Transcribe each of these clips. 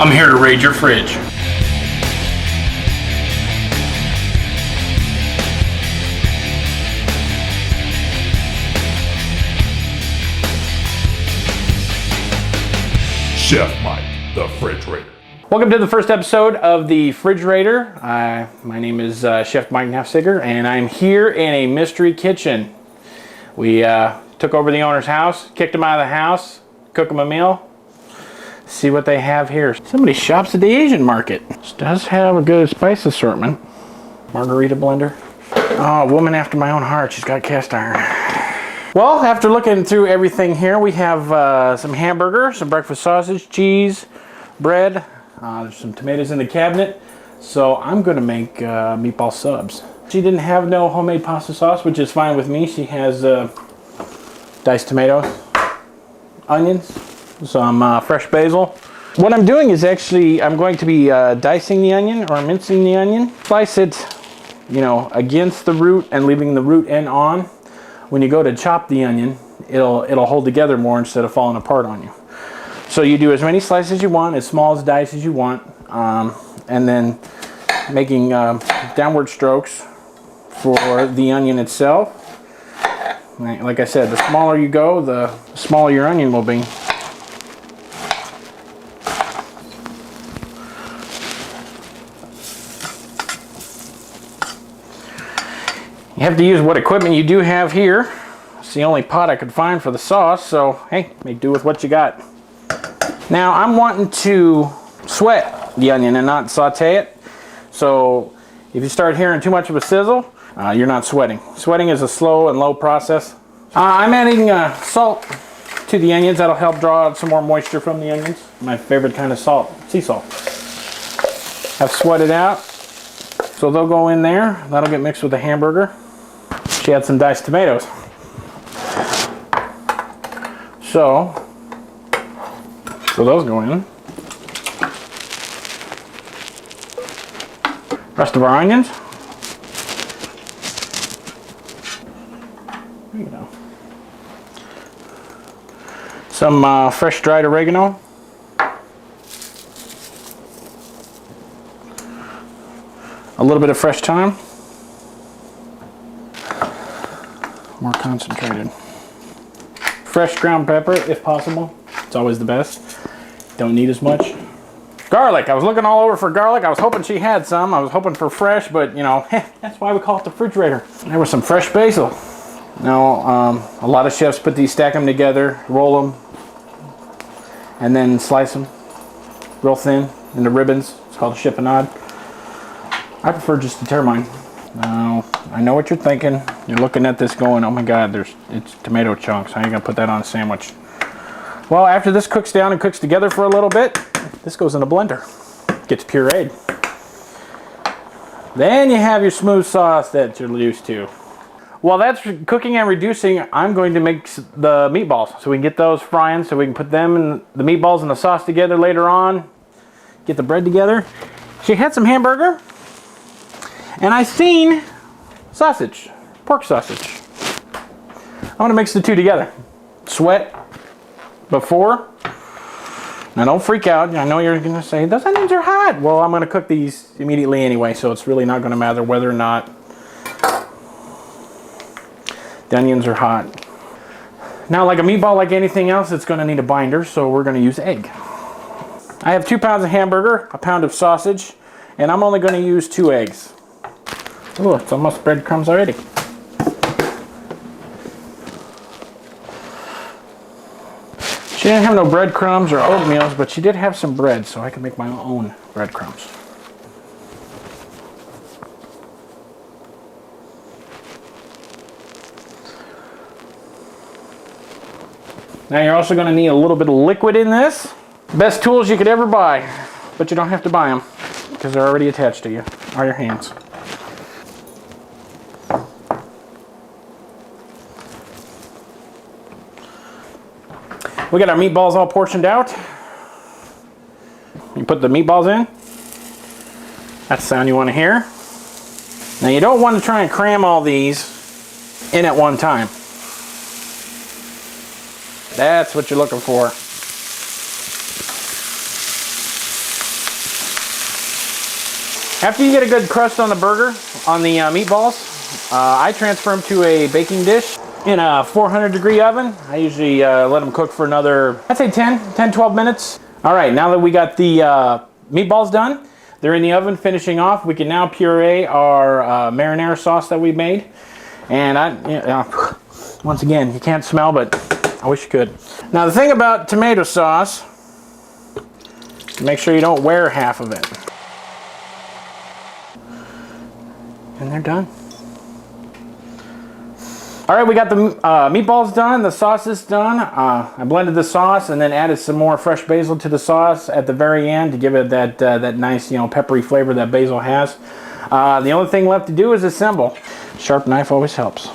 I'm here to raid your fridge. Chef Mike, the Fridge Raider. Welcome to the first episode of the Refrigerator. My name is Chef Mike Nafziger, and I'm here in a mystery kitchen. We took over the owner's house, kicked him out of the house, cooked him a meal. See what they have here. Somebody shops at the Asian market. This does have a good spice assortment. Margarita blender. Oh, a woman after my own heart. She's got cast iron. Well, after looking through everything here, we have some hamburger, some breakfast sausage, cheese, bread. There's some tomatoes in the cabinet. So I'm going to make meatball subs. She didn't have no homemade pasta sauce, which is fine with me. She has diced tomatoes, onions, some fresh basil. What I'm doing is actually, I'm going to be dicing the onion or mincing the onion. Slice it, you know, against the root and leaving the root end on. When you go to chop the onion, it'll hold together more instead of falling apart on you. So you do as many slices as you want, as small as dice as you want, and then making downward strokes for the onion itself. Like I said, the smaller you go, the smaller your onion will be. You have to use what equipment you do have here. It's the only pot I could find for the sauce, so hey, make do with what you got. Now I'm wanting to sweat the onion and not saute it. So if you start hearing too much of a sizzle, you're not sweating. Sweating is a slow and low process. I'm adding salt to the onions. That'll help draw out some more moisture from the onions. My favorite kind of salt, sea salt. I've sweated out, so they'll go in there. That'll get mixed with the hamburger. She had some diced tomatoes. So those go in. Rest of our onions. There you go. Some fresh dried oregano. A little bit of fresh thyme. More concentrated. Fresh ground pepper, if possible. It's always the best. Don't need as much. Garlic. I was looking all over for garlic. I was hoping she had some. I was hoping for fresh, but you know, that's why we call it the refrigerator. There was some fresh basil. Now, a lot of chefs put these, stack them together, roll them, and then slice them real thin into ribbons. It's called a chiffonade. I prefer just to tear mine. Now, I know what you're thinking. You're looking at this going, oh my God, it's tomato chunks. How are you gonna put that on a sandwich? Well, after this cooks down and cooks together for a little bit, this goes in a blender. Gets pureed. Then you have your smooth sauce that you're used to. While that's cooking and reducing, I'm going to make the meatballs so we can get those frying, so we can put them and the meatballs and the sauce together later on. Get the bread together. She had some hamburger. And I seen sausage, pork sausage. I want to mix the two together. Sweat before. Now don't freak out. I know you're going to say, those onions are hot. Well, I'm going to cook these immediately anyway, so it's really not going to matter whether or not the onions are hot. Now, like a meatball, like anything else, it's going to need a binder, so we're going to use egg. I have 2 pounds of hamburger, a pound of sausage, and I'm only going to use 2 eggs. Oh, it's almost breadcrumbs already. She didn't have no breadcrumbs or oatmeals, but she did have some bread, so I can make my own breadcrumbs. Now you're also going to need a little bit of liquid in this. Best tools you could ever buy, but you don't have to buy them because they're already attached to you, are your hands. We got our meatballs all portioned out. You put the meatballs in. That's the sound you want to hear. Now you don't want to try and cram all these in at one time. That's what you're looking for. After you get a good crust on the burger, on the meatballs, I transfer them to a baking dish in a 400-degree oven. I usually let them cook for another, I'd say 10-12 minutes. All right, now that we got the meatballs done, they're in the oven finishing off. We can now puree our marinara sauce that we made. And once again, you can't smell, but I wish you could. Now the thing about tomato sauce, make sure you don't wear half of it. And they're done. All right, we got the meatballs done, the sauce is done. I blended the sauce and then added some more fresh basil to the sauce at the very end to give it that nice, peppery flavor that basil has. The only thing left to do is assemble. Sharp knife always helps.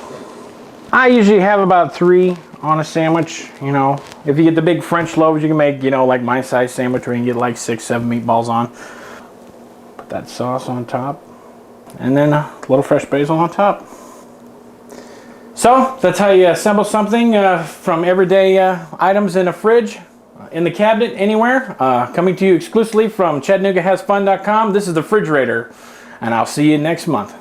I usually have about 3 on a sandwich. If you get the big French loaves, you can make, like my size sandwich where you can get like 6-7 meatballs on. Put that sauce on top. And then a little fresh basil on top. So that's how you assemble something from everyday items in a fridge, in the cabinet, anywhere. Coming to you exclusively from ChattanoogaHasFun.com. This is the Refrigerator, and I'll see you next month.